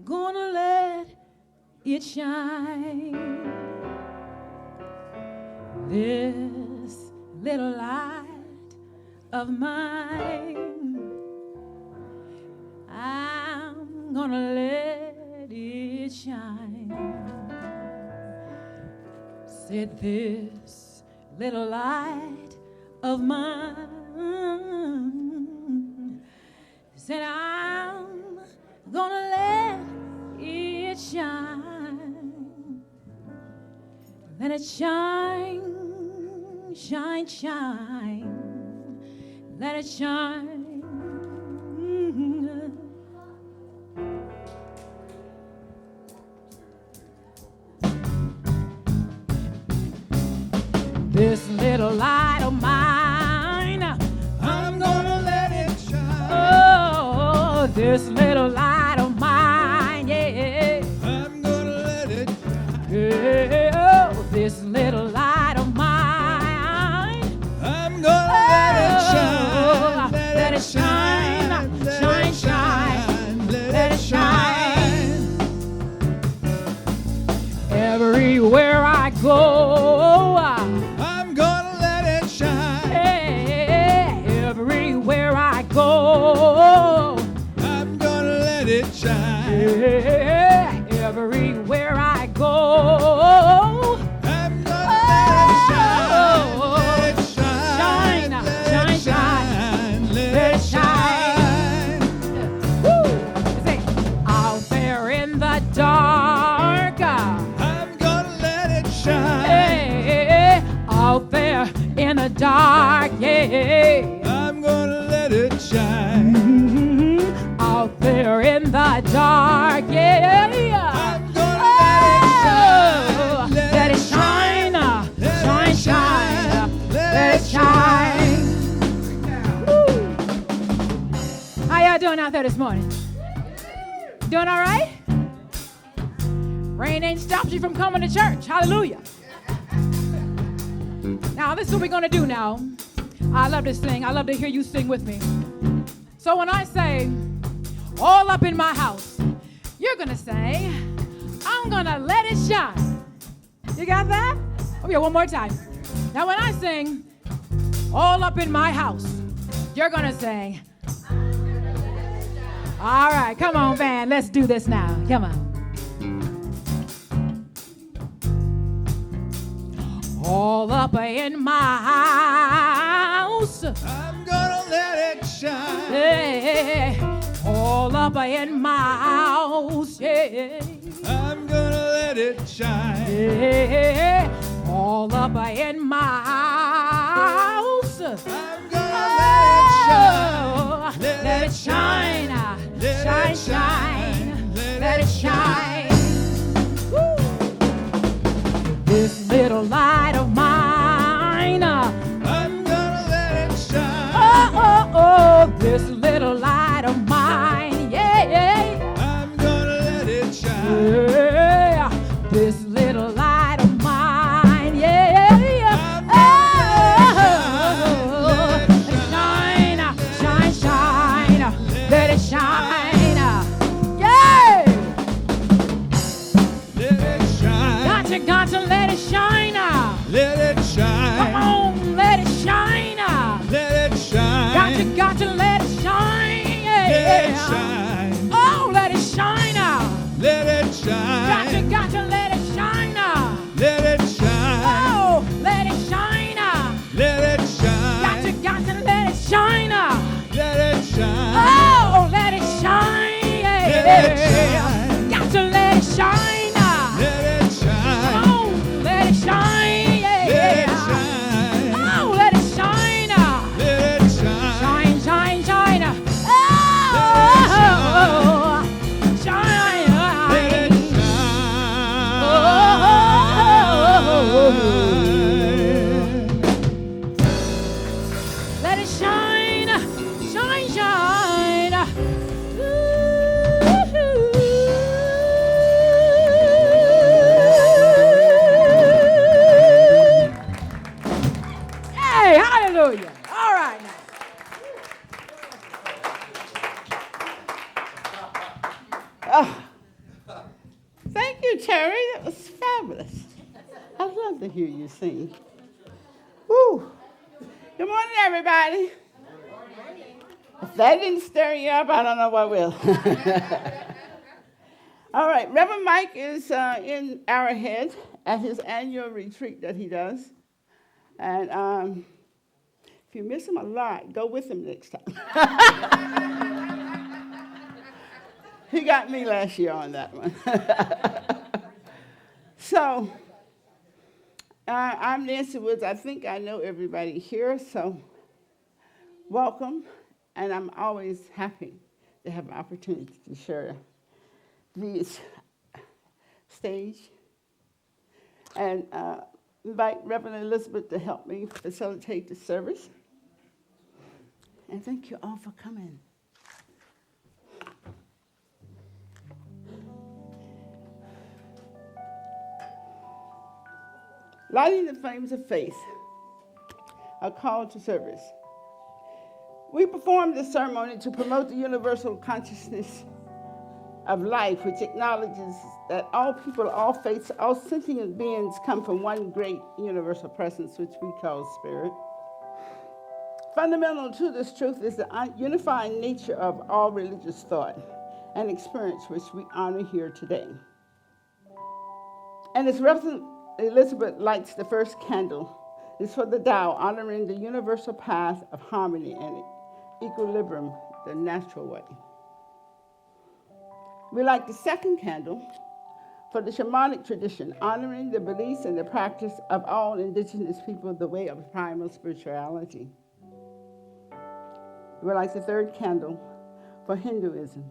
gonna let it shine. This little light of mine, I'm gonna let it shine. Said this little light of mine, said I'm gonna let it shine. Let it shine, shine, shine. Let it shine. This little light of mine, I'm gonna let it shine. oh, this little light of mine, yeah. I'm gonna let it shine. Yeah, oh, this little light of mine, I'm gonna let it shine. let it shine, shine, shine, let it shine. Everywhere I go, I'm gonna let it shine. everywhere I go, I'm gonna let it shine. everywhere I go, I'm gonna let it shine. Let it shine. shine, Let let it it shine. shine. Woo! Say, out there in the dark, I'm gonna let it shine. out there in the dark, yeah. I'm gonna let it shine. Out there in the dark, yeah. I'm gonna let it shine. Shine, shine, let it shine. Woo. How y'all doing out there this morning? Doing all right? Rain ain't stopped you from coming to church. Hallelujah. Now, this is what we're going to do now. I love to sing. I love to hear you sing with me. So when I say, all up in my house, you're going to say, I'm going to let it shine. You got that? Okay, one more time. Now, when I sing, all up in my house, you're going to say, all right, come on, band. Let's do this now. Come on. All up in my house. I'm gonna let it shine. Hey, all up in my house. Yeah. I'm gonna let it shine. Yeah. All up in my house. I'm gonna let it shine. Let it shine. Shine, shine. Let it shine. Woo. This little light of mine. I'm gonna let it shine. Oh, oh, oh, this little light of mine, yeah. I'm gonna let it shine. Yeah, this little light of mine, yeah. Let it shine. Shine, shine, let it shine, yeah. Let it shine. Got to let it shine. Let it shine. Come on, let it shine. Let it shine. Got to let it shine, yeah. Let it shine. Oh, let it shine. Let it shine. Got to let it shine. Let it shine. Oh, let it shine. Let it shine. Got to let it shine. Let it shine. Oh, let it shine. Let it shine. Got to let it shine. Let it shine. Oh, let it shine. Let it shine. Oh, let it shine. Let it shine. Shine, shine, shine. Oh, shine. Let it Let it shine, shine, shine. Hey, hallelujah. All right now. Terry. That was fabulous. I'd love to hear you sing. Woo. Good morning, everybody. If that didn't stir you up, I don't know what will. All right, Reverend Mike is in Arrowhead at his annual retreat that he does. And if you miss him a lot, go with him next time. He got me last year on that one. So, I'm Nancy Woods. I think I know everybody here, so welcome. And I'm always happy to have an opportunity to share this stage and invite Reverend Elizabeth to help me facilitate the service. And thank you all for coming. Lighting the flames of faith, a call to service. We perform this ceremony to promote the universal consciousness of life, which acknowledges that all people, all faiths, all sentient beings come from one great universal presence, which we call spirit. Fundamental to this truth is the unifying nature of all religious thought and experience, which we honor here today. And as Reverend Elizabeth lights the first candle, is for the Tao, honoring the universal path of harmony and equilibrium, the natural way. We light the second candle for the shamanic tradition, honoring the beliefs and the practice of all indigenous people, the way of primal spirituality. We light the third candle for Hinduism,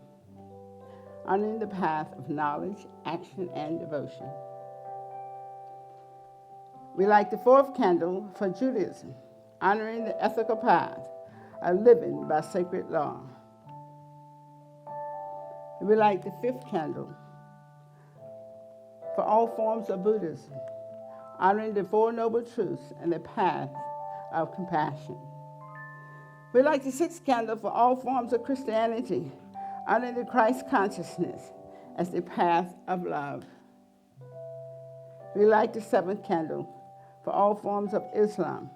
honoring the path of knowledge, action, and devotion. We light the fourth candle for Judaism, honoring the ethical path of living by sacred law. We light the fifth candle for all forms of Buddhism, honoring the Four Noble Truths and the path of compassion. We light the sixth candle for all forms of Christianity, honoring the Christ consciousness as the path of love. We light the seventh candle for all forms of Islam,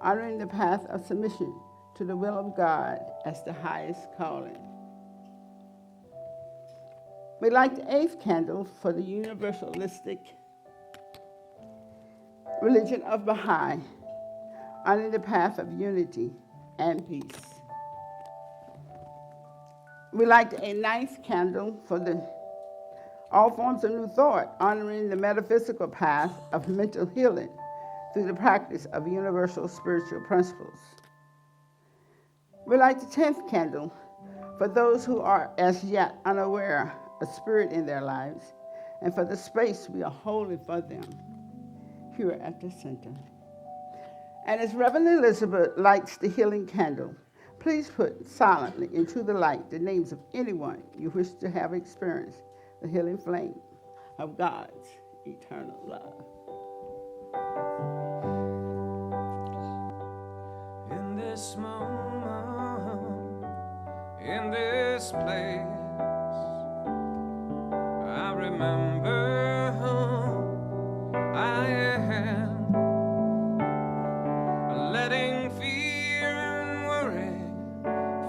honoring the path of submission to the will of God as the highest calling. We light the eighth candle for the universalistic religion of Baha'i, honoring the path of unity and peace. We light a ninth candle for all forms of New Thought, honoring the metaphysical path of mental healing through the practice of universal spiritual principles. We light the 10th candle for those who are as yet unaware of spirit in their lives and for the space we are holding for them here at the center. And as Reverend Elizabeth lights the healing candle, please put silently into the light the names of anyone you wish to have experienced the healing flame of God's eternal love. In this moment, in this place, I remember who I am, letting fear and worry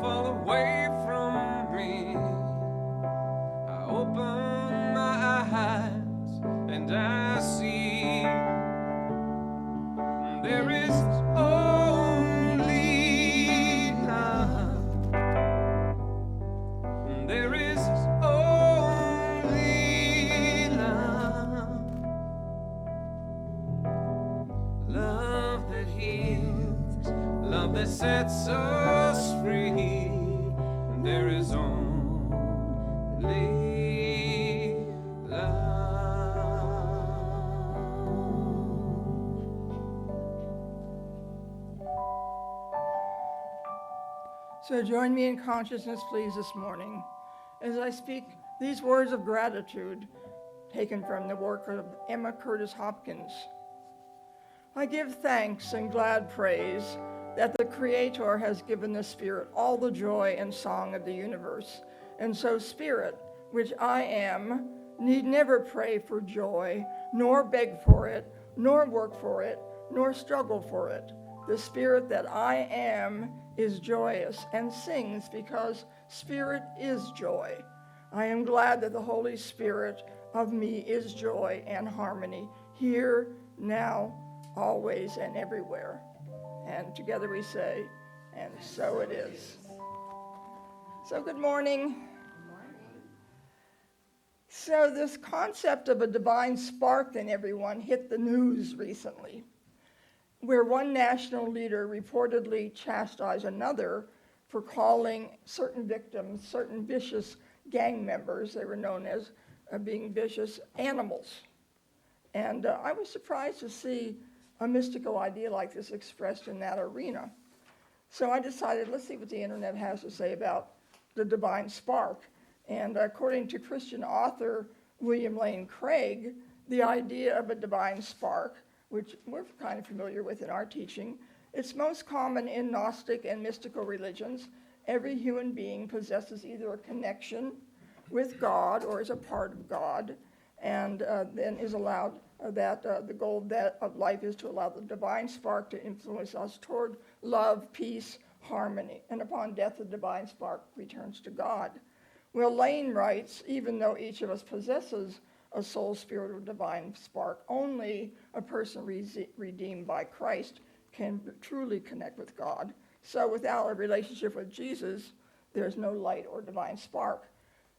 fall away from me. I open my eyes and I see there is only love. There is only love. Love that heals, love that sets us free. There is only love. So join me in consciousness, please, this morning as I speak these words of gratitude taken from the work of Emma Curtis Hopkins. I give thanks and glad praise that the Creator has given the Spirit all the joy and song of the universe. And so Spirit, which I am, need never pray for joy, nor beg for it, nor work for it, nor struggle for it. The spirit that I am is joyous and sings because spirit is joy. I am glad that the Holy Spirit of me is joy and harmony, here, now, always, and everywhere. And together we say, and so it is. So good morning. So this concept of a divine spark in everyone hit the news recently, where one national leader reportedly chastised another for calling certain victims, certain vicious gang members, they were known as being vicious animals. And I was surprised to see a mystical idea like this expressed in that arena. So I decided, let's see what the internet has to say about the divine spark. And according to Christian author William Lane Craig, the idea of a divine spark, which we're kind of familiar with in our teaching, it's most common in Gnostic and mystical religions. Every human being possesses either a connection with God or is a part of God, and then is allowed the goal of life is to allow the divine spark to influence us toward love, peace, harmony, and upon death the divine spark returns to God. Well, Lane writes, even though each of us possesses a soul, spirit, or divine spark, only a person redeemed by Christ can truly connect with God. So without a relationship with Jesus, there's no light or divine spark.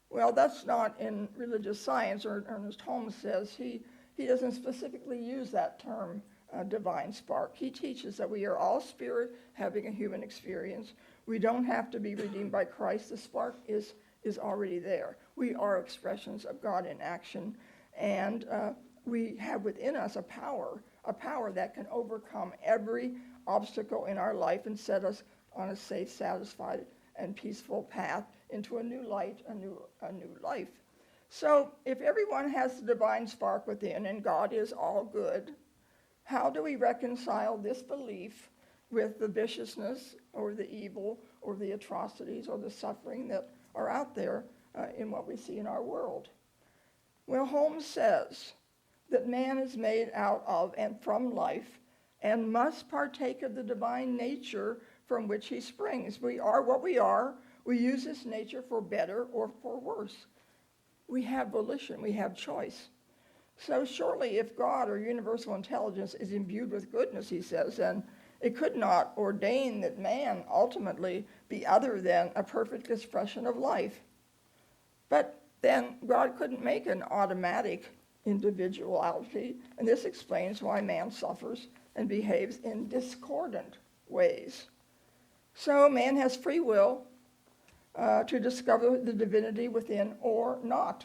Well, that's not in religious science, or Ernest Holmes says he doesn't specifically use that term, divine spark. He teaches that we are all spirit having a human experience. We don't have to be redeemed by Christ. The spark is already there. We are expressions of God in action, and we have within us a power that can overcome every obstacle in our life and set us on a safe, satisfied, and peaceful path into a new light, a new life. So if everyone has the divine spark within and God is all good, how do we reconcile this belief with the viciousness or the evil or the atrocities or the suffering that are out there in what we see in our world? Well, Holmes says that man is made out of and from life and must partake of the divine nature from which he springs. We are what we are. We use this nature for better or for worse. We have volition, we have choice. So surely if God or universal intelligence is imbued with goodness, he says, then it could not ordain that man ultimately be other than a perfect expression of life. But then God couldn't make an automatic individuality, and this explains why man suffers and behaves in discordant ways. So man has free will to discover the divinity within or not.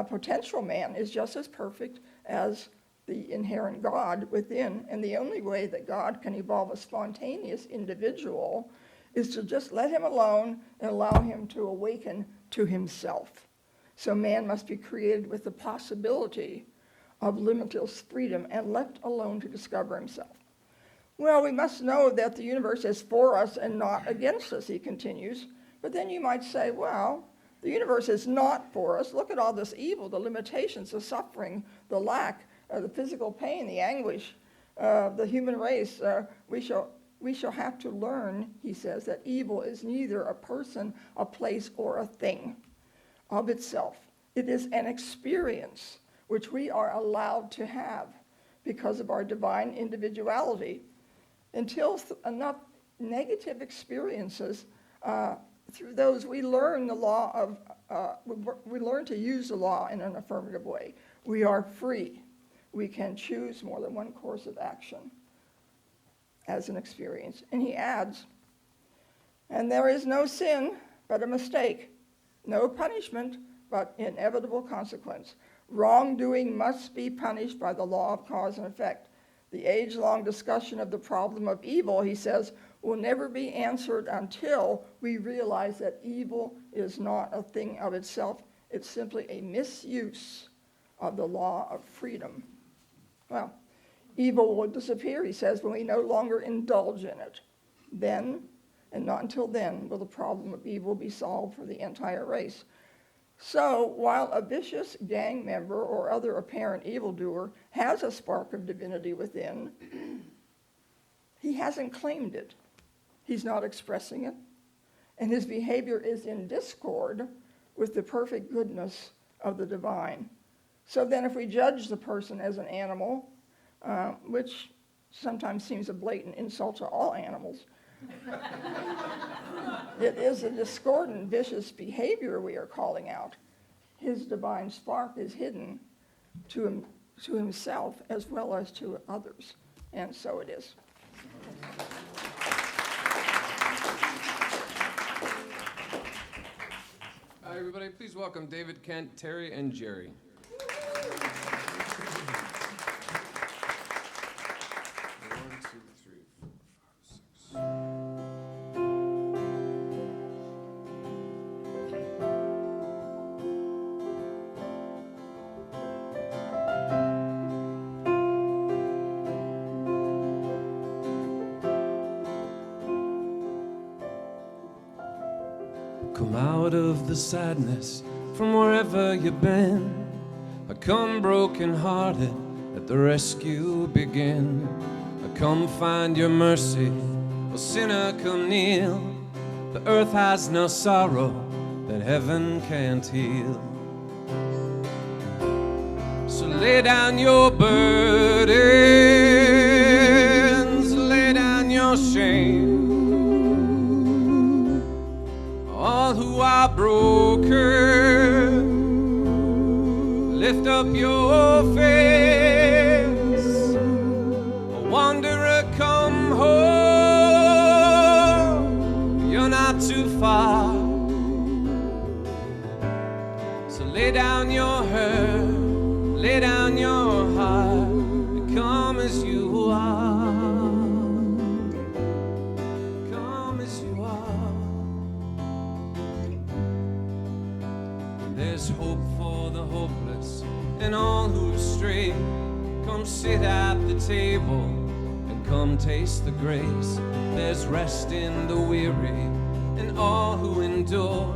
Potential man is just as perfect as the inherent God within, and the only way that God can evolve a spontaneous individual is to just let him alone and allow him to awaken to himself. So man must be created with the possibility of limitless freedom and left alone to discover himself. Well, we must know that the universe is for us and not against us, he continues. But then you might say, well, the universe is not for us. Look at all this evil, the limitations, the suffering, the lack, the physical pain, the anguish, the human race. We shall have to learn, he says, that evil is neither a person, a place, or a thing of itself. It is an experience which we are allowed to have because of our divine individuality. Until enough negative experiences, through those we learn the law of, we learn to use the law in an affirmative way. We are free. We can choose more than one course of action as an experience. And he adds, and there is no sin but a mistake, no punishment but inevitable consequence. Wrongdoing must be punished by the law of cause and effect. The age-long discussion of the problem of evil, he says, will never be answered until we realize that evil is not a thing of itself. It's simply a misuse of the law of freedom. Well, evil will disappear, he says, when we no longer indulge in it. Then, and not until then, will the problem of evil be solved for the entire race. So, while a vicious gang member or other apparent evildoer has a spark of divinity within, he hasn't claimed it. He's not expressing it. And his behavior is in discord with the perfect goodness of the divine. So then if we judge the person as an animal, which sometimes seems a blatant insult to all animals, it is a discordant, vicious behavior we are calling out. His divine spark is hidden to himself as well as to others, and so it is. Hi, everybody. Please welcome David, Kent, Terry, and Jerry. One, two, three, four, five, six. Come out of the sadness from wherever you've been. I come broken-hearted, let the rescue begin. I come find your mercy, oh sinner, come kneel. The earth has no sorrow that heaven can't heal. So lay down your burdens, lay down your shame. All who are broken, lift up your face. A wanderer, come home. You're not too far. So lay down your hurt, lay down your heart, and come as you are. Come as you are. There's hope for the hopeless and all who stray. Come sit at the table and come taste the grace. There's rest in the weary and all who endure.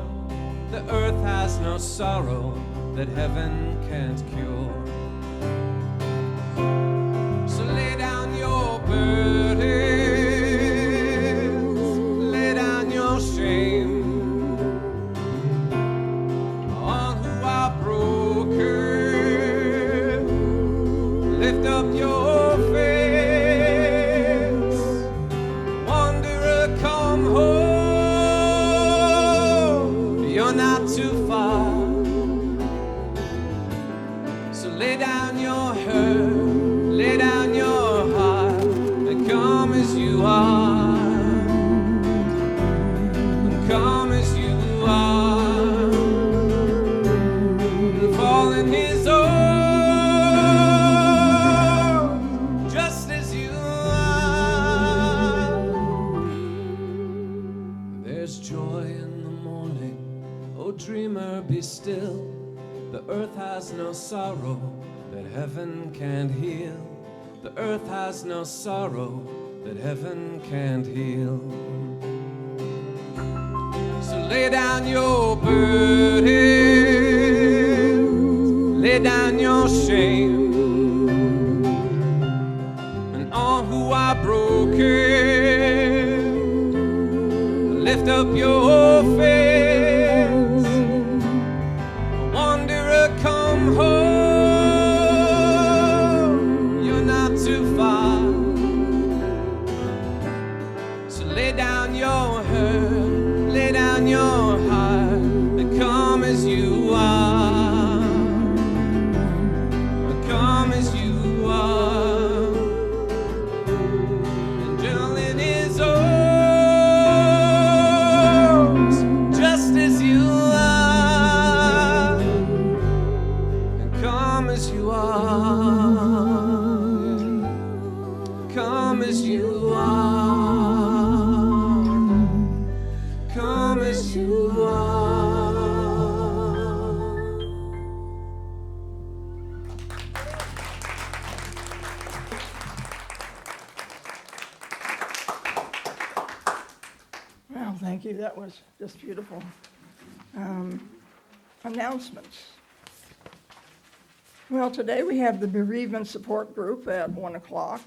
The earth has no sorrow that heaven can't cure. So lay down your burdens, lay down your shame. Lift up your face. Wanderer, come home. You're not too far. So lay down your hurt, lay down your heart, and come as you are. And come as you are. And fall in his arms. Dreamer, be still. The earth has no sorrow that heaven can't heal. The earth has no sorrow that heaven can't heal. So lay down your burden, lay down your shame, and all who are broken, lift up your face. Come home, you're not too far. So lay down your hurt, lay down your heart, and come as you are. Come as you are. And dwell in his arms, just as you are. Come as you are. Come as you are. Come as you are. Well, thank you. That was just beautiful. Announcements. Well, today we have the bereavement support group at 1 o'clock.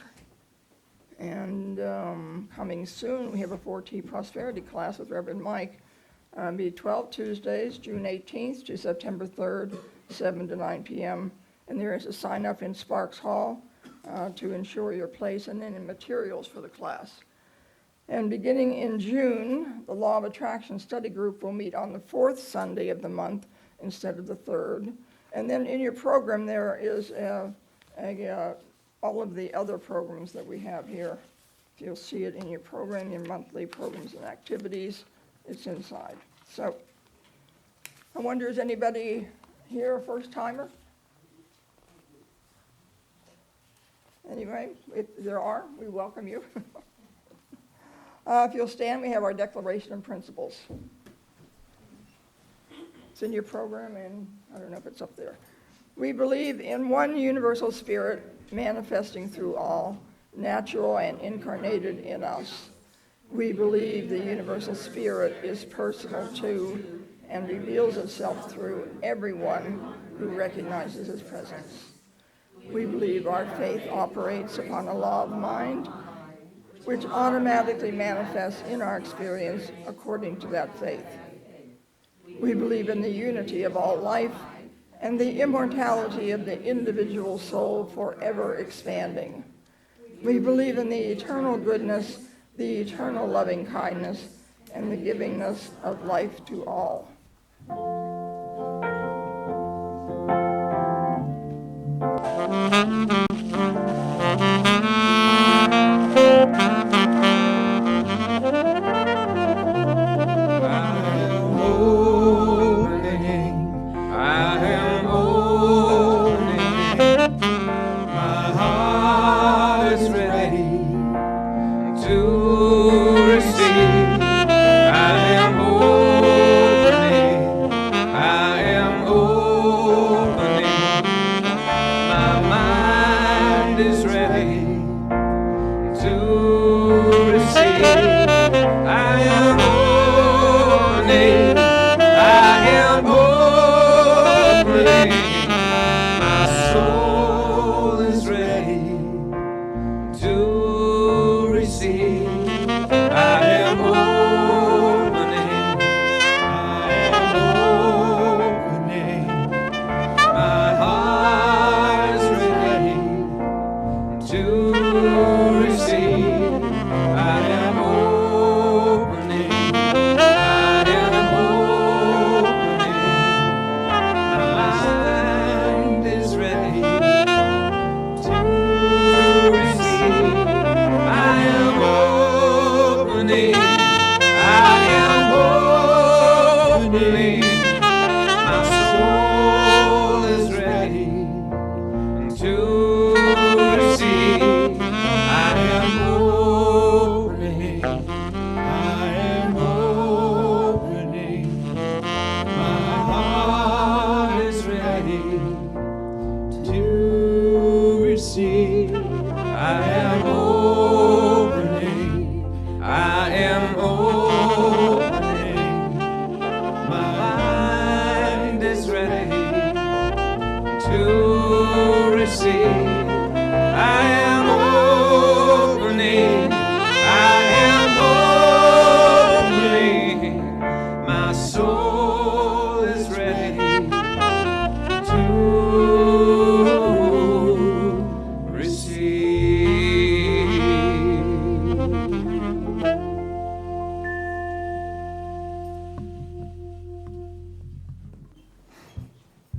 And coming soon, we have a 4T prosperity class with Reverend Mike. Be 12 Tuesdays, June 18th to September 3rd, 7 to 9 p.m. And there is a sign up in Sparks Hall to ensure your place, and then in materials for the class. And beginning in June, the Law of Attraction Study Group will meet on the fourth Sunday of the month instead of the third. And then in your program, there is all of the other programs that we have here. You'll see it in your program, your monthly programs and activities. It's inside. So I wonder, is anybody here a first timer? Anyway, if there are, we welcome you. If you'll stand, we have our Declaration of Principles. It's in your program, and I don't know if it's up there. We believe in one universal spirit manifesting through all, natural and incarnated in us. We believe the universal spirit is personal to and reveals itself through everyone who recognizes its presence. We believe our faith operates upon a law of mind, which automatically manifests in our experience according to that faith. We believe in the unity of all life and the immortality of the individual soul forever expanding. We believe in the eternal goodness, the eternal loving kindness, and the givingness of life to all.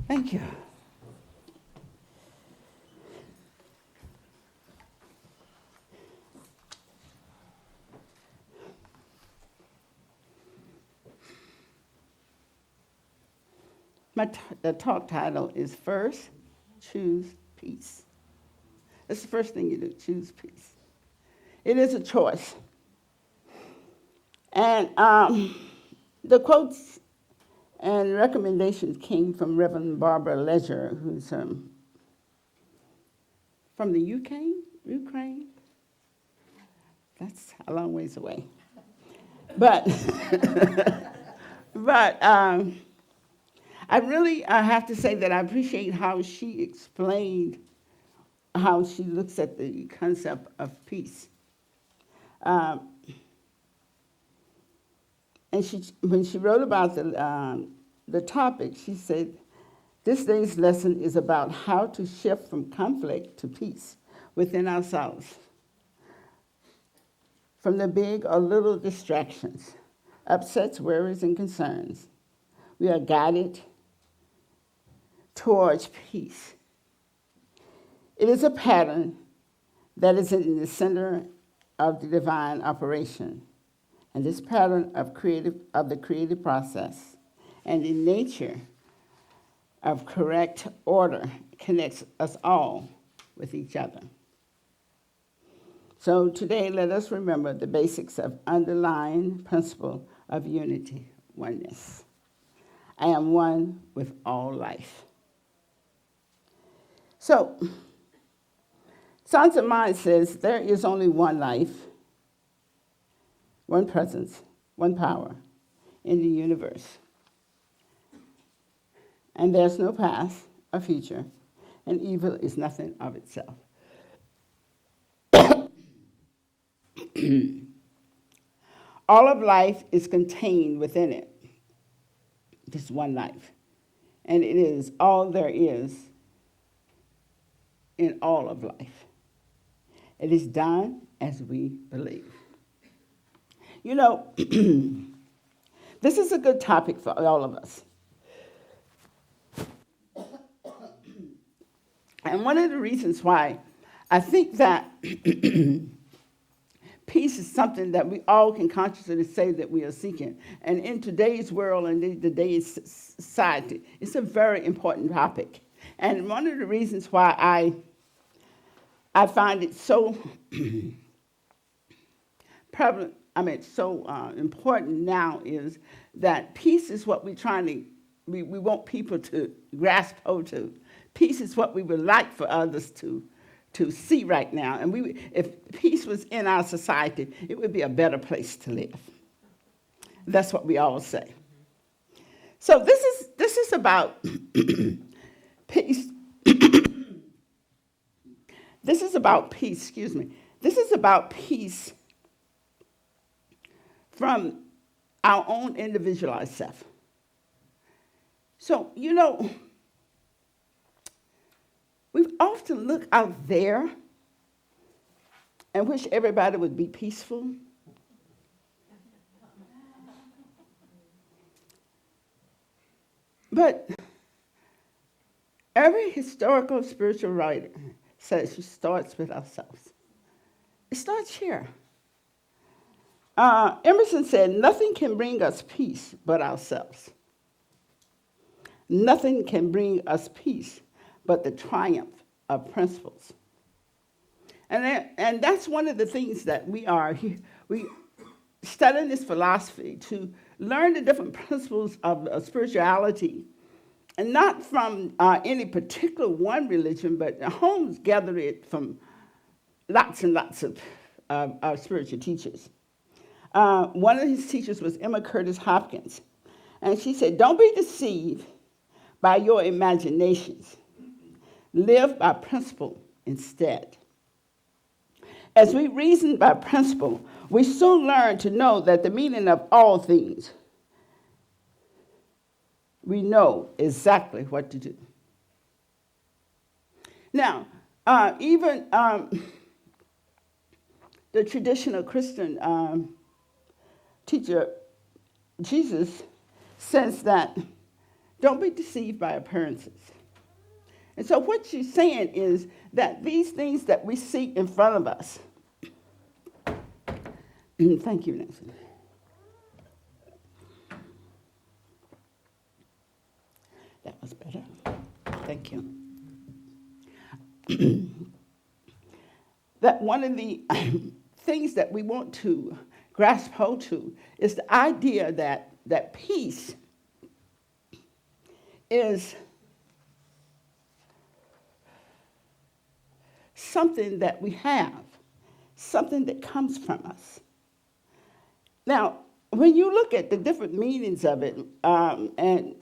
Thank you. The talk title is First, Choose Peace. That's the first thing you do, choose peace. It is a choice. And the quotes and recommendations came from Reverend Barbara Ledger, who's from the Ukraine? That's a long ways away. But I really have to say that I appreciate how she explained how she looks at the concept of peace. Um, and when she wrote about the topic, she said, this day's lesson is about how to shift from conflict to peace within ourselves, from the big or little distractions, upsets, worries, and concerns. We are guided towards peace. It is a pattern that is in the center of the divine operation, and this pattern of the creative process and the nature of correct order connects us all with each other. So today, let us remember the basics of underlying principle of unity, oneness. I am one with all life. So, Science of Mind says there is only one life, one presence, one power in the universe. And there's no past or future, and evil is nothing of itself. All of life is contained within it, this one life. And it is all there is in all of life. It is done as we believe. You know, this is a good topic for all of us. And one of the reasons why I think that peace is something that we all can consciously say that we are seeking. And in today's world and today's society, it's a very important topic. And one of the reasons why I find it so prevalent, so important now is that peace is what we want people to grasp hold to. Peace is what we would like for others to see right now. And if peace was in our society, it would be a better place to live. That's what we all say. So this is about peace. This is about peace, excuse me. This is about peace from our own individualized self. So, you know, we often look out there and wish everybody would be peaceful. But every historical spiritual writer says it starts with ourselves. It starts here. Emerson said, nothing can bring us peace but ourselves. Nothing can bring us peace but the triumph of principles. And that's one of the things that we studying this philosophy to learn the different principles of spirituality, and not from any particular one religion, but Holmes gathered it from lots and lots of spiritual teachers. One of his teachers was Emma Curtis Hopkins, and she said, don't be deceived by your imaginations. Live by principle instead. As we reason by principle, we soon learn to know that the meaning of all things, we know exactly what to do. Now, even the traditional Christian teacher, Jesus, says that don't be deceived by appearances. And so what she's saying is that these things that we see in front of us, thank you, Nancy. That was better. Thank you. That one of the things that we want to grasp hold to is the idea that peace is something that we have, something that comes from us. Now, when you look at the different meanings of it, and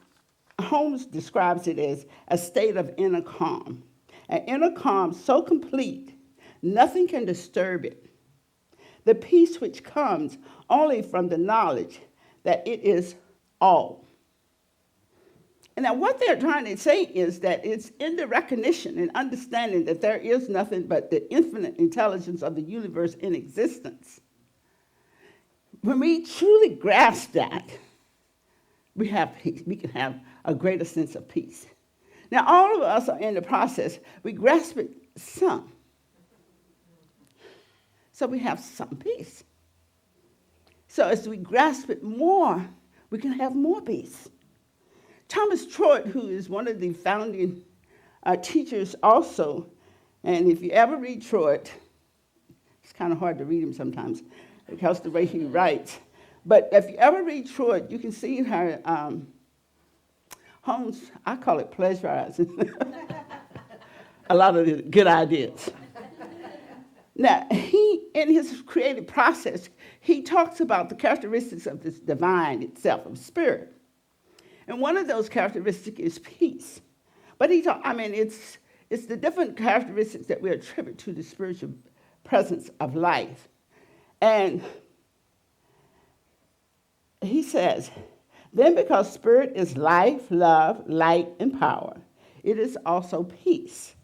Holmes describes it as a state of inner calm. An inner calm so complete, nothing can disturb it. The peace which comes only from the knowledge that it is all. And now what they're trying to say is that it's in the recognition and understanding that there is nothing but the infinite intelligence of the universe in existence. When we truly grasp that, we have peace. We can have a greater sense of peace. Now, all of us are in the process. We grasp it some. So we have some peace. So as we grasp it more, we can have more peace. Thomas Trout, who is one of the founding teachers also, and if you ever read Trout, it's kind of hard to read him sometimes because the way he writes. But if you ever read Trout, you can see her, Holmes, I call it pleasurizing a lot of the good ideas. Now, he, in his creative process, he talks about the characteristics of this divine itself, of spirit. And one of those characteristics is peace. But it's the different characteristics that we attribute to the spiritual presence of life. And he says, then because spirit is life, love, light, and power, it is also peace.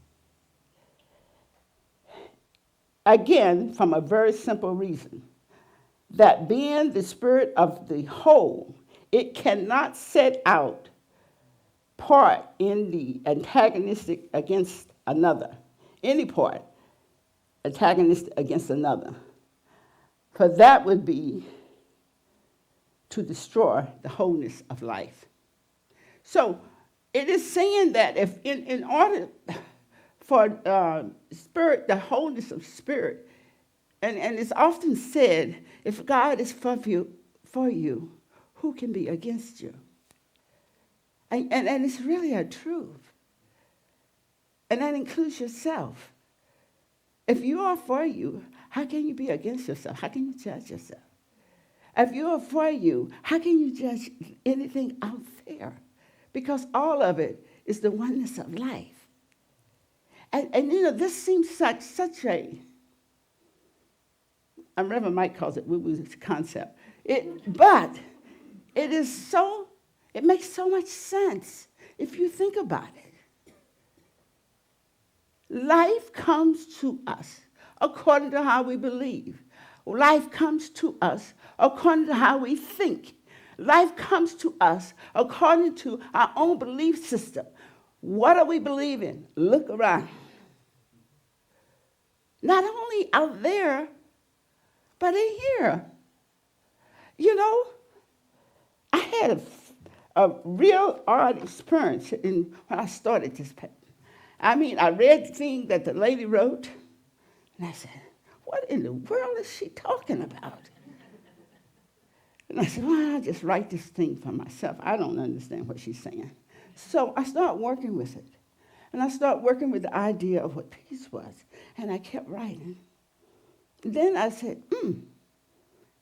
Again, from a very simple reason, that being the spirit of the whole, it cannot set out part in the antagonistic against another, any part antagonistic against another. For that would be to destroy the wholeness of life. So it is saying that if in order for spirit, the wholeness of spirit, and it's often said, if God is for you, who can be against you? And it's really a truth. And that includes yourself. If you are for you, how can you be against yourself? How can you judge yourself? If you are for you, how can you judge anything out there? Because all of it is the oneness of life. And you know, this seems such a Reverend Mike calls it woo-woo concept. But it makes so much sense if you think about it. Life comes to us according to how we believe. Life comes to us according to how we think. Life comes to us according to our own belief system. What are we believing? Look around. Not only out there, but in here. You know, I had a real odd experience when I started this paper. I read the thing that the lady wrote, and I said, what in the world is she talking about? And I said, well, I'll just write this thing for myself. I don't understand what she's saying. So I started working with it. And I started working with the idea of what peace was. And I kept writing. Then I said,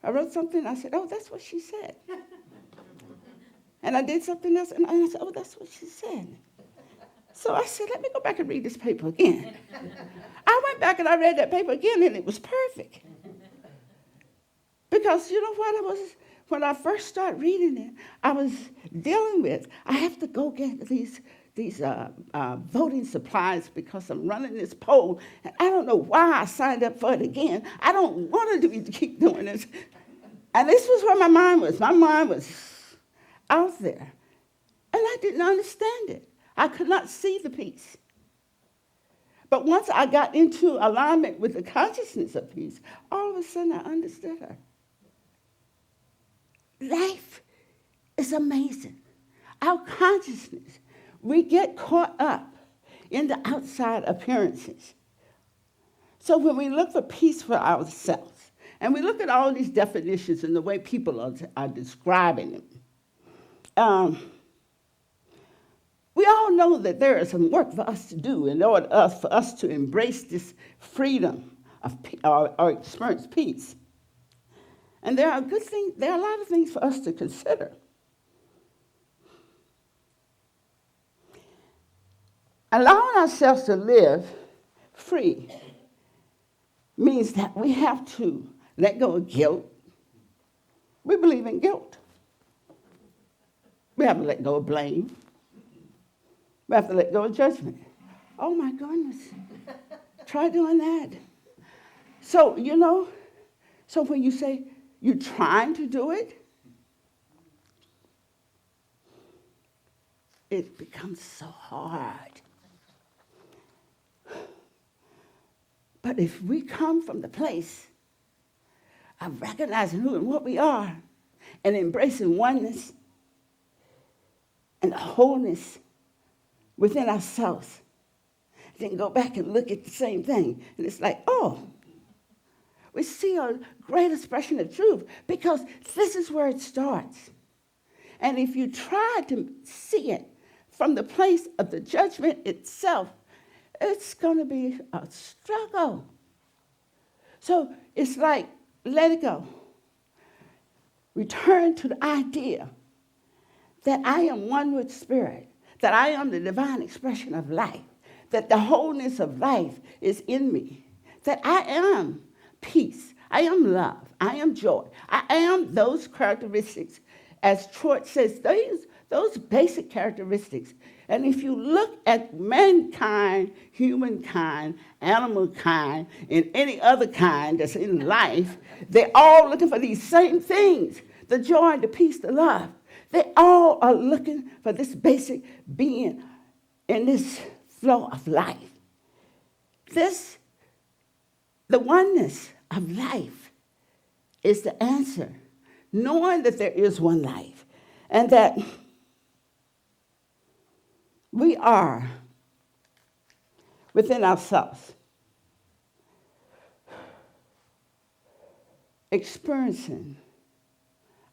I wrote something, I said, oh, that's what she said. And I did something else, and I said, oh, that's what she said. So I said, let me go back and read this paper again. I went back and I read that paper again, and it was perfect. Because you know what when I first started reading it, I was dealing with, I have to go get these voting supplies because I'm running this poll, and I don't know why I signed up for it again. I don't want to keep doing this. And this was where my mind was. My mind was out there. And I didn't understand it. I could not see the peace. But once I got into alignment with the consciousness of peace, all of a sudden I understood her. Life is amazing. Our consciousness, we get caught up in the outside appearances. So when we look for peace for ourselves, and we look at all these definitions and the way people are describing them, we all know that there is some work for us to do in order for us to embrace this freedom of or experience peace. And there are a lot of things for us to consider. allowing ourselves to live free means that we have to let go of guilt. We believe in guilt. We have to let go of blame. We have to let go of judgment. Oh my goodness. Try doing that. So, so when you say you're trying to do it, it becomes so hard. But if we come from the place of recognizing who and what we are and embracing oneness and wholeness within ourselves, then go back and look at the same thing. And it's like, oh, we see a great expression of truth because this is where it starts. And if you try to see it from the place of the judgment itself, it's going to be a struggle. So it's like, let it go. Return to the idea that I am one with spirit, that I am the divine expression of life, that the wholeness of life is in me, that I am peace, I am love, I am joy, I am those characteristics. As Troy says, those basic characteristics. And if you look at mankind, humankind, animal kind, and any other kind that's in life, they're all looking for these same things: the joy, the peace, the love. They all are looking for this basic being in this flow of life. The oneness of life is the answer. Knowing that there is one life and that we are within ourselves experiencing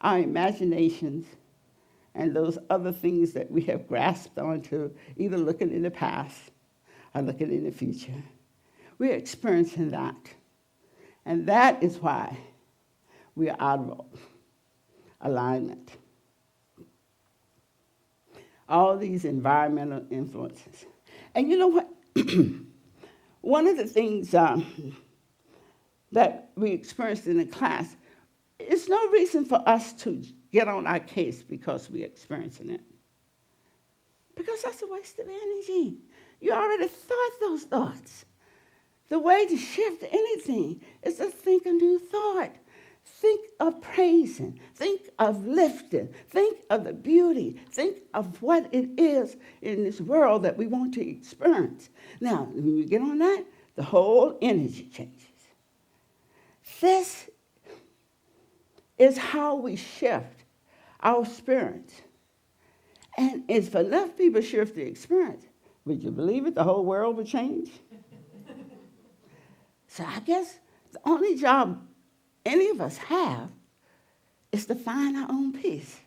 our imaginations and those other things that we have grasped onto, either looking in the past or looking in the future. We're experiencing that. And that is why we are out of alignment. All these environmental influences. And you know what? One of the things that we experienced in the class, it's no reason for us to get on our case because we're experiencing it. Because that's a waste of energy. You already thought those thoughts. The way to shift anything is to think a new thought. Think of praising. Think of lifting. Think of the beauty. Think of what it is in this world that we want to experience. Now, when you get on that, the whole energy changes. This is how we shift our experience. And if enough people shift the experience, would you believe it? The whole world would change. So I guess the only job any of us have is to find our own peace.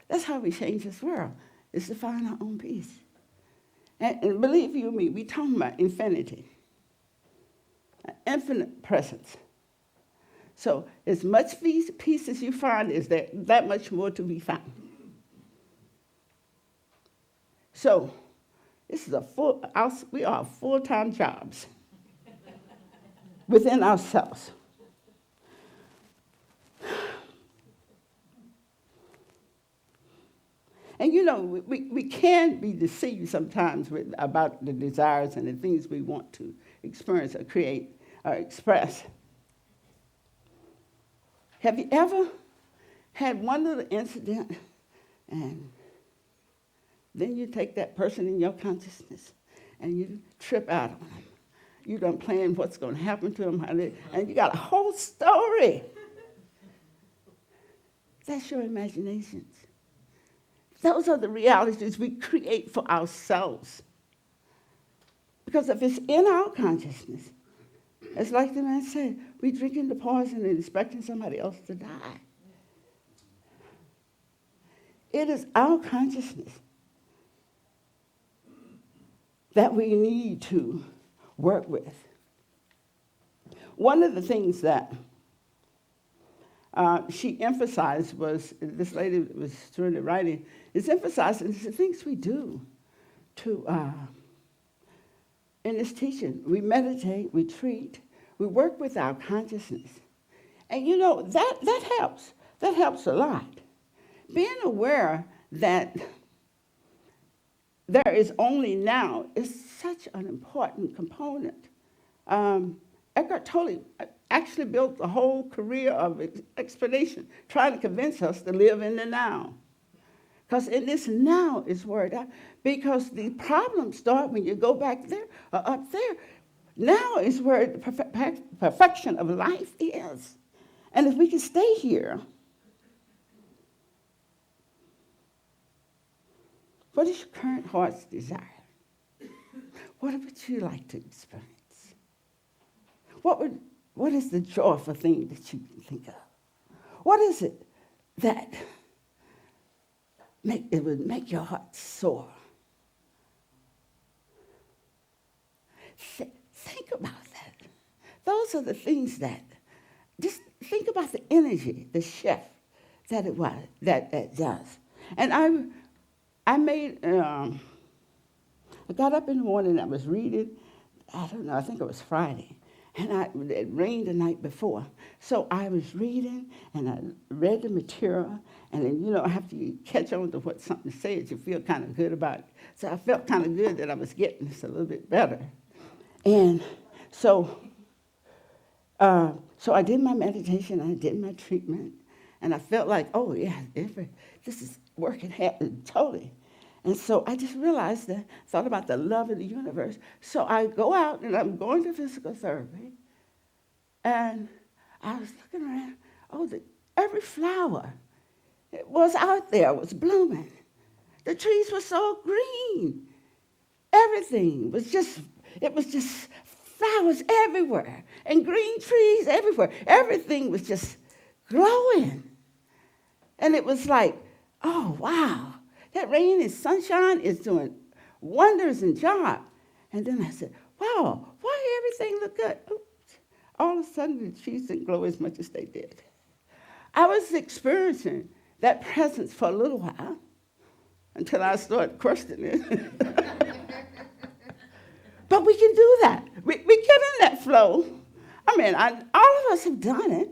That's how we change this world, is to find our own peace. And believe you me, we're talking about infinity, an infinite presence. So as much peace as you find, is there that much more to be found. So this is we are full-time jobs within ourselves. And you know, we can be deceived sometimes about the desires and the things we want to experience or create or express. Have you ever had one little incident and then you take that person in your consciousness and you trip out on them? You done planned what's going to happen to them, and you got a whole story. That's your imaginations. Those are the realities we create for ourselves. Because if it's in our consciousness, it's like the man said, we're drinking the poison and expecting somebody else to die. It is our consciousness that we need to work with. One of the things that she emphasized was, this lady was doing the writing, is emphasizing the things we do to in this teaching. We meditate, we treat, we work with our consciousness. And you know, that helps. That helps a lot. Being aware that there is only now is such an important component. Eckhart Tolle actually built a whole career of explanation, trying to convince us to live in the now. Because in this now is where because the problems start when you go back there or up there. Now is where the perfection of life is. And if we can stay here, what is your current heart's desire? What would you like to experience? What is the joyful thing that you can think of? What is it that it would make your heart soar? Think about that. Those are the things that, just think about the energy, the shift that it was, that does. And I got up in the morning, I was reading, I don't know, I think it was Friday. And it rained the night before. So I was reading, and I read the material, and then, you know, after you catch on to what something says, you feel kind of good about it. So I felt kind of good that I was getting this a little bit better. And so I did my meditation, I did my treatment, and I felt like, oh, yeah, this is working totally. And so I just realized that, thought about the love of the universe. So I go out, and I'm going to physical therapy, and I was looking around. Oh, every flower it was out there was blooming. The trees were so green. Everything was just flowers everywhere, and green trees everywhere. Everything was just glowing. And it was like, oh, wow. That rain and sunshine is doing wonders and job. And then I said, wow, why everything look good? Oops. All of a sudden, the trees didn't glow as much as they did. I was experiencing that presence for a little while until I started questioning it. But we can do that. We get in that flow. I mean, all of us have done it.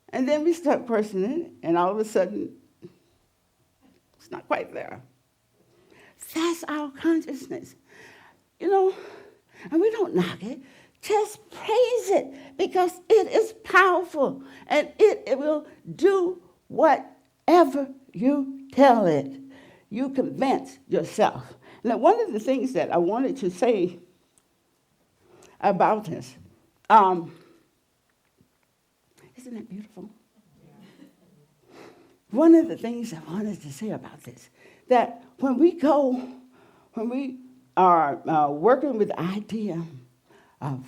And then we start questioning it, and all of a sudden, it's not quite there. That's our consciousness. You know, and we don't knock it. Just praise it because it is powerful and it will do whatever you tell it. You convince yourself. Now, one of the things that I wanted to say about this, isn't that beautiful? One of the things I wanted to say about this, that when we are working with the idea of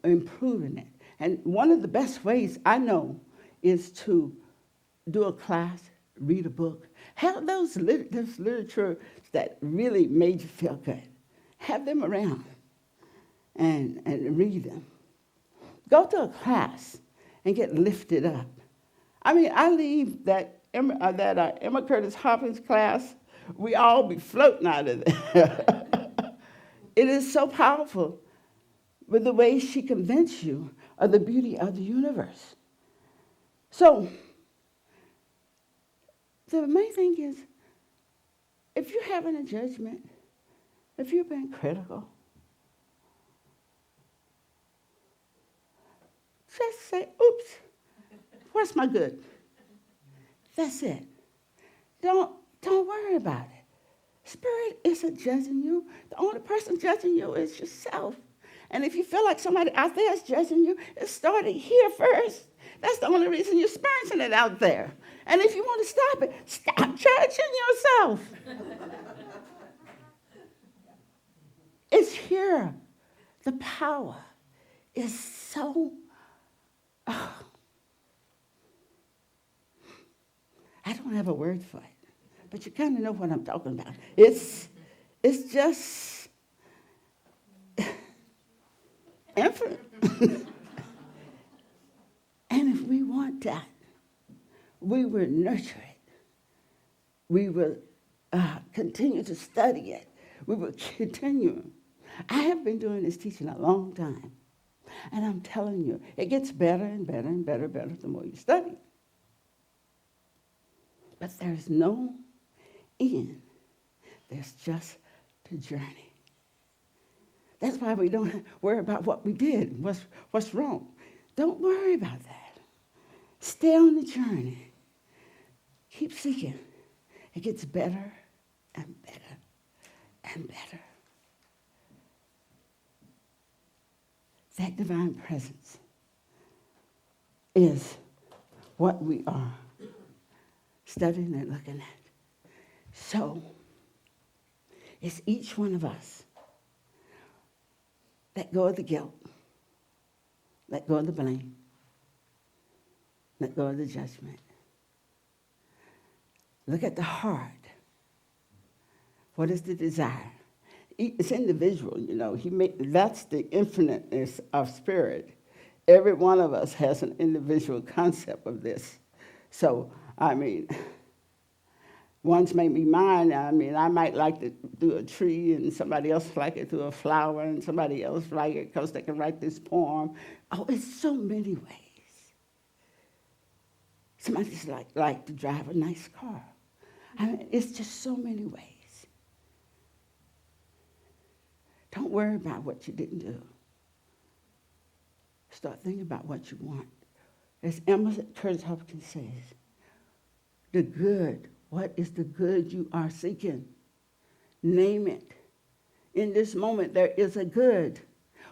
improving it, and one of the best ways I know is to do a class, read a book, have those literature that really made you feel good. Have them around and read them. Go to a class and get lifted up. I mean, I leave that Emma Curtis Hopkins class, we all be floating out of there. It is so powerful with the way she convinced you of the beauty of the universe. So, the main thing is, if you're having a judgment, if you're being critical, just say, oops, where's my good? That's it. Don't worry about it. Spirit isn't judging you. The only person judging you is yourself. And if you feel like somebody out there is judging you, it started here first. That's the only reason you're experiencing it out there. And if you want to stop it, stop judging yourself. It's here. The power is so... I don't have a word for it, but you kind of know what I'm talking about. It's just infinite. And if we want that, we will nurture it. We will continue to study it. We will continue. I have been doing this teaching a long time. And I'm telling you, it gets better and better and better the more you study. But there's no end. There's just the journey. That's why we don't worry about what we did, what's wrong. Don't worry about that. Stay on the journey. Keep seeking. It gets better and better and better. That divine presence is what we are studying and looking at. So, it's each one of us. Let go of the guilt. Let go of the blame. Let go of the judgment. Look at the heart. What is the desire? It's individual, you know. That's the infiniteness of spirit. Every one of us has an individual concept of this. So, one's may be mine. I might like to do a tree, and somebody else like it do a flower, and somebody else like it because they can write this poem. Oh, it's so many ways. Somebody just like to drive a nice car. It's just so many ways. Don't worry about what you didn't do. Start thinking about what you want. As Emma Curtis Hopkins says, the good. What is the good you are seeking? Name it. In this moment, there is a good.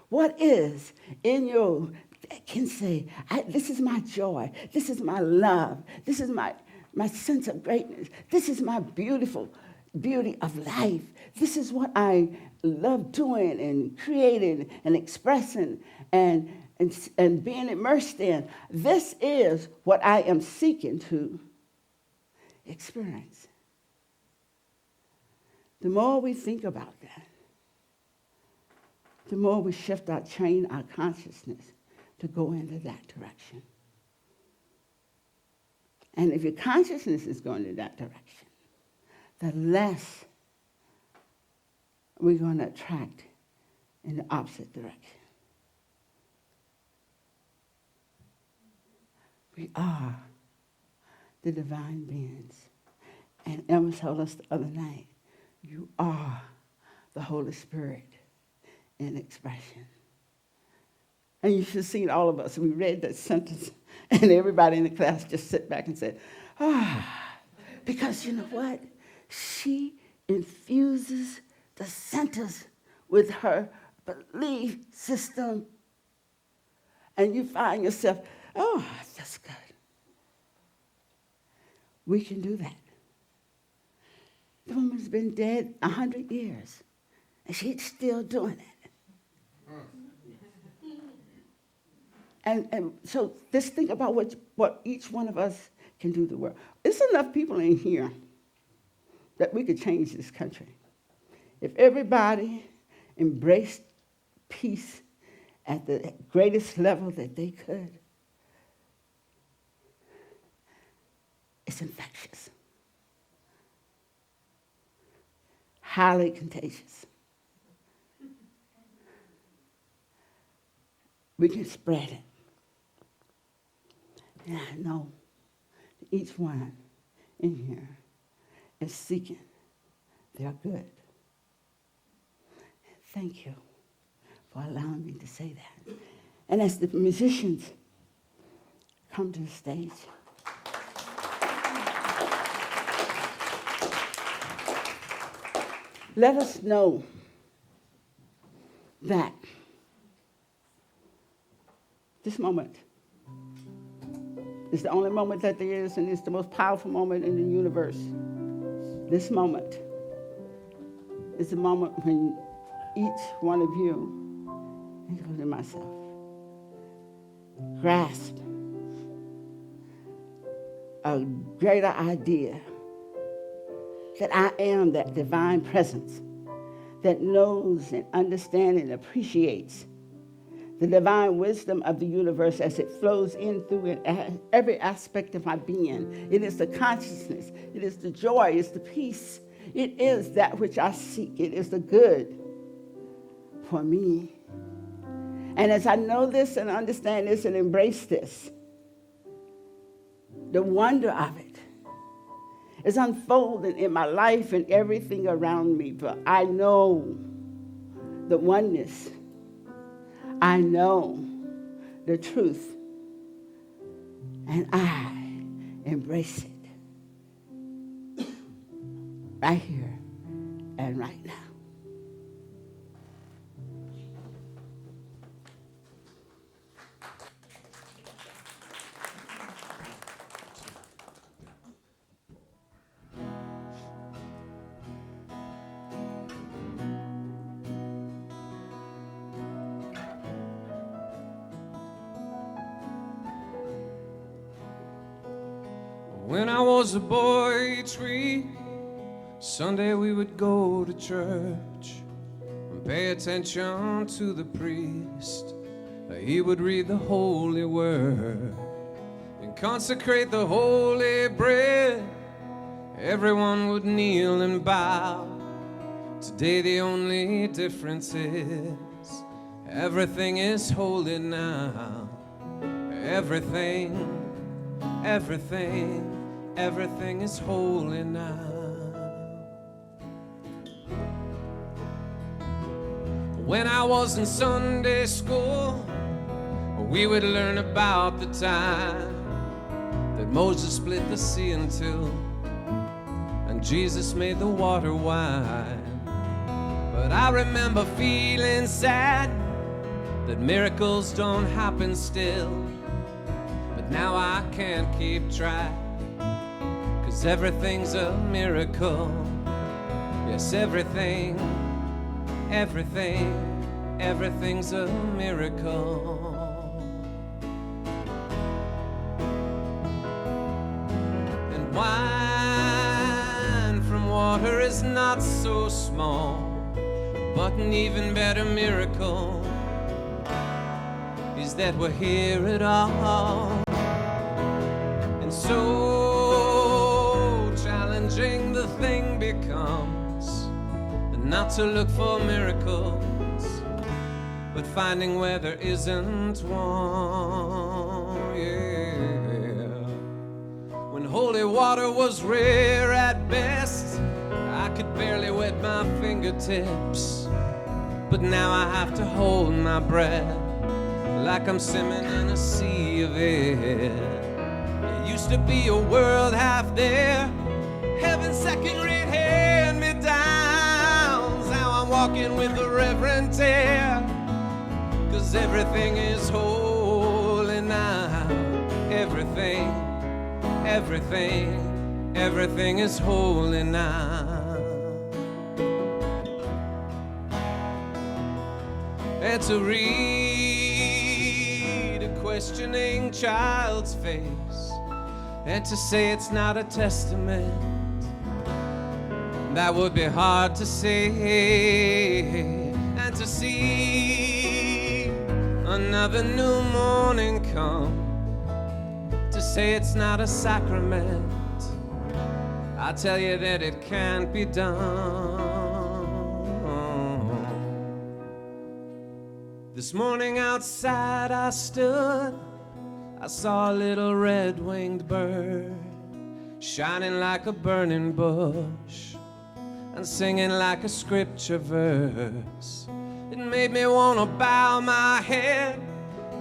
What is in you that can say, this is my joy, this is my love, this is my sense of greatness, this is my beautiful beauty of life. This is what I love doing and creating and expressing and being immersed in. This is what I am seeking to experience. The more we think about that, the more we shift our consciousness to go into that direction. And if your consciousness is going in that direction, the less we're going to attract in the opposite direction. We are the divine beings. And Emma told us the other night, you are the Holy Spirit in expression. And you should have seen all of us. We read that sentence, and everybody in the class just sit back and said, because you know what? She infuses the centers with her belief system. And you find yourself, that's good. We can do that. The woman's been dead 100 years, and she's still doing it. And so just think about what each one of us can do to the world. There's enough people in here that we could change this country. If everybody embraced peace at the greatest level that they could, it's infectious, highly contagious. We can spread it. And I know that each one in here is seeking their good. Thank you for allowing me to say that. And as the musicians come to the stage, let us know that this moment is the only moment that there is, and it's the most powerful moment in the universe. This moment is the moment when each one of you, including myself, grasp a greater idea that I am that divine presence that knows and understands and appreciates the divine wisdom of the universe as it flows in through it, every aspect of my being. It is the consciousness. It is the joy. It's the peace. It is that which I seek. It is the good for me. And as I know this and understand this and embrace this, the wonder of it is unfolding in my life and everything around me. For I know the oneness. I know the truth. And I embrace it right here and right now. When I was a boy, each week, Sunday we would go to church and pay attention to the priest. He would read the holy word and consecrate the holy bread. Everyone would kneel and bow. Today the only difference is everything is holy now. Everything is holy now. When I was in Sunday school, we would learn about the time that Moses split the sea in two and Jesus made the water wine. But I remember feeling sad that miracles don't happen still. But now I can't keep track, 'cause everything's a miracle. Yes, everything's a miracle. And wine from water is not so small, but an even better miracle is that we're here at all. And so challenging the thing becomes, not to look for miracles, but finding where there isn't one. Yeah. When holy water was rare at best, I could barely wet my fingertips. But now I have to hold my breath like I'm swimming in a sea of it. It used to be a world half there, heaven's second-rate hand-me-downs. Now I'm walking with the reverend tear, 'cause everything is holy now. Everything is holy now. And to read a questioning child's face, and to say it's not a testament, that would be hard to say. And to see another new morning come, to say it's not a sacrament, I tell you that it can't be done. This morning outside I stood, I saw a little red-winged bird shining like a burning bush and singing like a scripture verse. It made me want to bow my head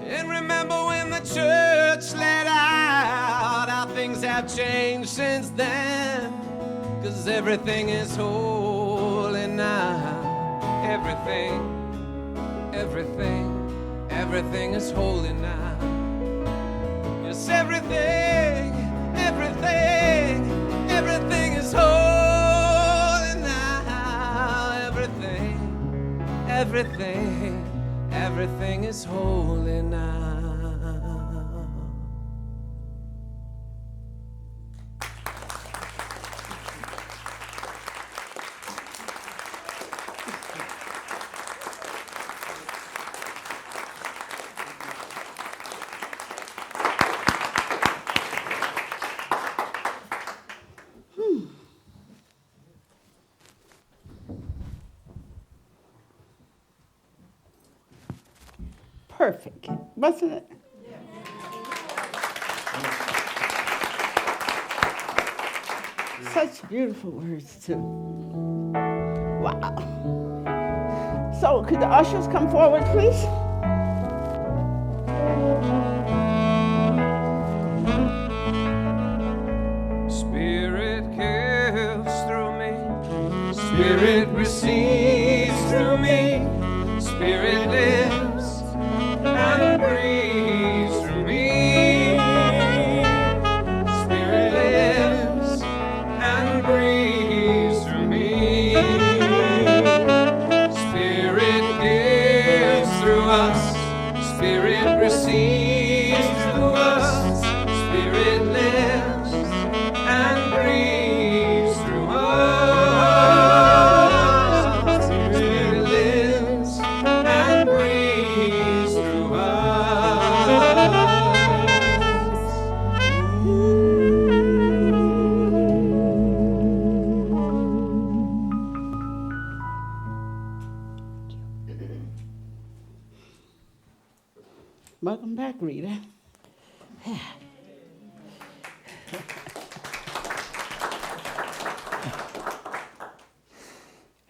and remember when the church let out, how things have changed since then. 'Cause everything is holy now. Everything is holy now. Yes, everything is holy now. Everything is holy now. perfect, wasn't it? Such beautiful words, too. Wow. So, could the ushers come forward, please? Spirit gives through me, Spirit receives through me, Spirit lives and breathes through me. Spirit lives and breathes through me. Spirit gives through us, Spirit receives through us, Spirit lives and breathes through us. Spirit lives and breathes through us. Welcome back, Rita.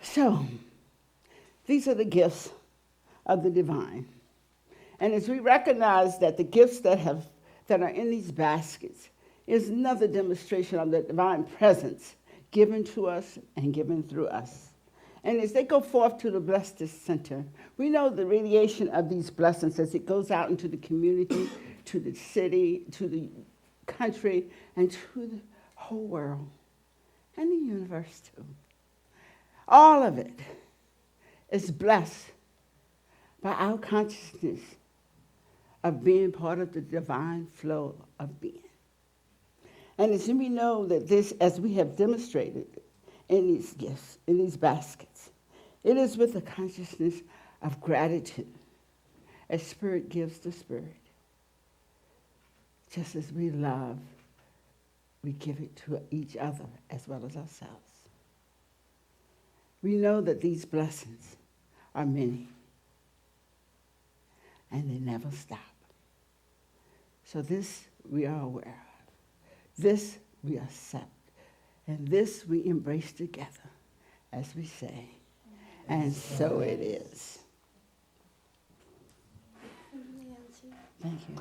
So, these are the gifts of the divine. And as we recognize that the gifts that are in these baskets is another demonstration of the divine presence given to us and given through us. And as they go forth to the Blessed Center, we know the radiation of these blessings as it goes out into the community, to the city, to the country, and to the whole world, and the universe too. All of it is blessed by our consciousness of being part of the divine flow of being. And as we know that this, as we have demonstrated in these gifts, in these baskets, it is with a consciousness of gratitude, as Spirit gives to Spirit. Just as we love, we give it to each other as well as ourselves. We know that these blessings are many, and they never stop. So this we are aware of. This we accept. And this we embrace together, as we say. And so it is. Thank you.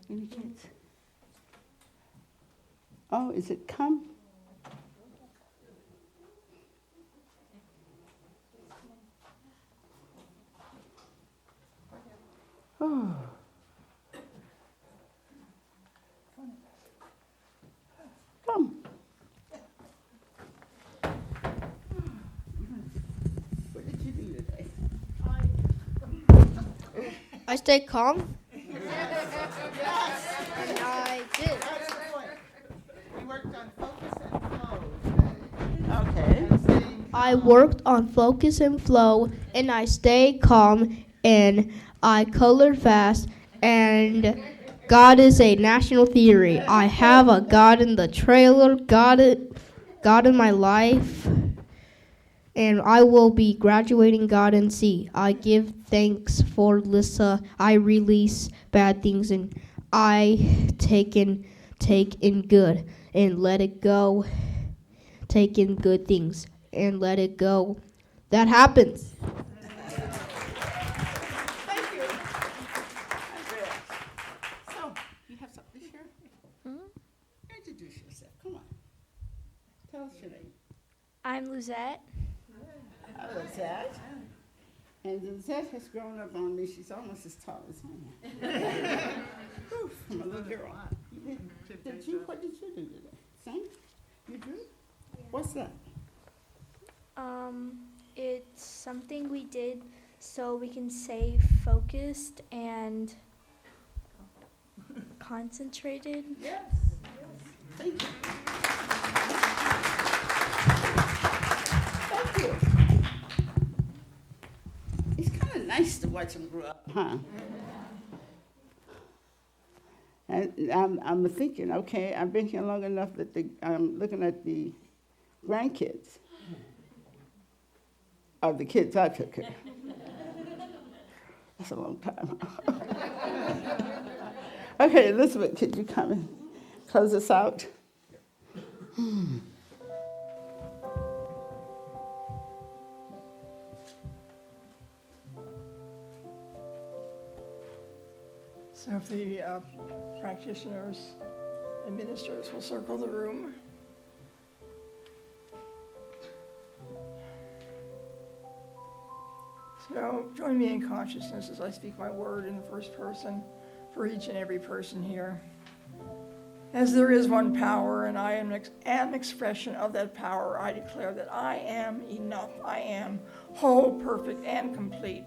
Any kids? Oh, is it come? Oh. Come. What did you do today? I stayed calm. And I did. You worked on focus and flow. Okay. I worked on focus and flow, and I stayed calm, and I colored fast, and God is a national theory. I have a God in the trailer, God in my life, and I will be graduating God in C. I give thanks for Lissa. I release bad things, and I take in good and let it go. Take in good things and let it go. That happens. Thank you. So, you have something to share? Introduce yourself. Come on. Tell us your name. I'm Luzette. Hello, Zach. And Lizette has grown up on me. She's almost as tall as I am. Whew, I'm a little girl. What did you do today? Sing? You drew? What's that? It's something we did so we can stay focused and concentrated. Yes. Thank you. Thank you. It's kind of nice to watch them grow up, huh? And I'm thinking, okay, I've been here long enough that I'm looking at the grandkids of the kids I took care of. That's a long time. Okay, Elizabeth, could you come and close us out? So if the practitioners and ministers will circle the room. So join me in consciousness as I speak my word in the first person for each and every person here. As there is one power, and I am an expression of that power, I declare that I am enough. I am whole, perfect, and complete.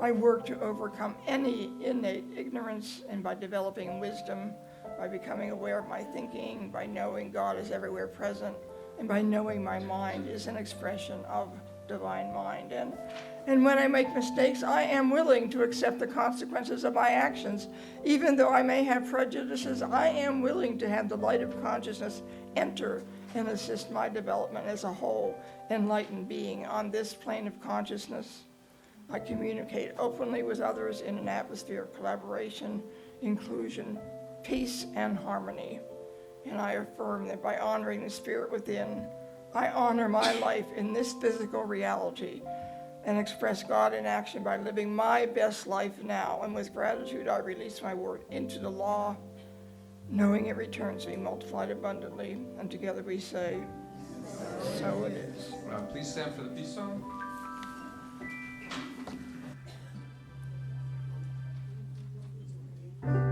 I work to overcome any innate ignorance, and by developing wisdom, by becoming aware of my thinking, by knowing God is everywhere present, and by knowing my mind is an expression of divine mind. And when I make mistakes, I am willing to accept the consequences of my actions. Even though I may have prejudices, I am willing to have the light of consciousness enter and assist my development as a whole, enlightened being on this plane of consciousness. I communicate openly with others in an atmosphere of collaboration, inclusion, peace, and harmony. And I affirm that by honoring the spirit within, I honor my life in this physical reality and express God in action by living my best life now. And with gratitude, I release my word into the law, knowing it returns to me multiplied abundantly. And together we say, so it is. Please stand for the peace song. Thank you.